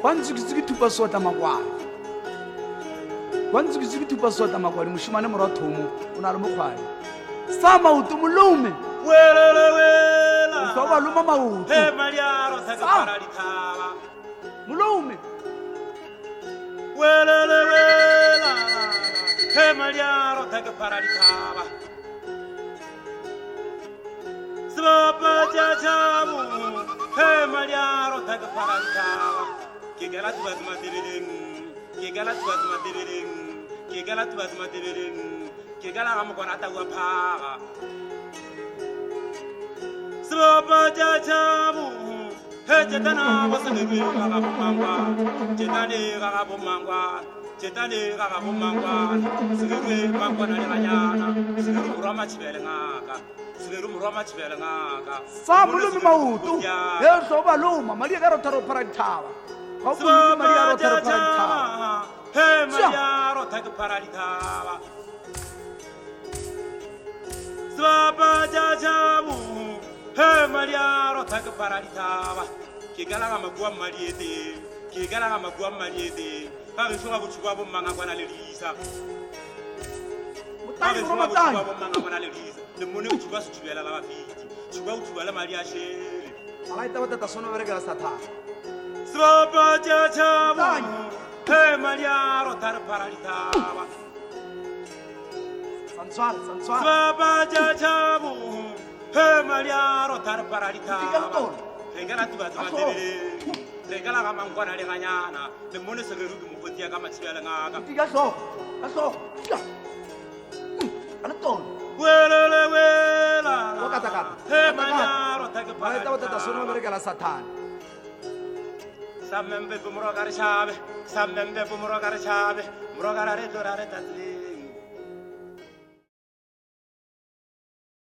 Wanzukiziki tupa sota makwali. Wanzukiziki tupa sota makwali. Mushimane muratomu. Unalomo kwali. Sama utumu lume. Wela. Usawa luma mautu. He maliaro taka paralitava. Mulume. Wela. He maliaro taka paralitava. Sbaba jajamu. He maliaro taka paralitava. Kigala tuas matiring. Kigala tuas matiring. Kigala tuas matiring. Kigala amukona tawa pa. Sbaba jajamu. He jetana wasangwe kakabumangwa. Jetane kakabumangwa. Jetane kakabumangwa. Sigurwe mangwa na lenganyana. Siguru murama chibele ngaka. Siguru murama chibele ngaka. Sama mulume mautu. Yeso baluma. Maria garo taro paralitava. Maria garo taro paralitava. He Mariaro taka paralitava. Sbaba jajamu. He Mariaro taka paralitava. Kigala magua mariete. Kigala magua mariete. Kage shunga buchukwa bomanga kwana lelisa. Kage shunga buchukwa bomanga kwana lelisa. Nemone uchukwa suchubela la mafiti. Chukwa uchukwa la Maria shele. Alaita wata sono verga sata. Sbaba jajamu. He Mariaro taka paralitava. Sanswar. Sbaba jajamu. He Mariaro taka paralitava. Regala tu batu matebele. Regala kama ngwana le nganyana. Le mone se geru ke mokotia ka matshela ngaka. Kaso. Anaton. Wela. Wakataka. He Mariaro taka Alaita wata paralitava. sono verga satan. Samembe bumro kare chabe. Samembe bumro kare chabe. Muro kare dorare tatli.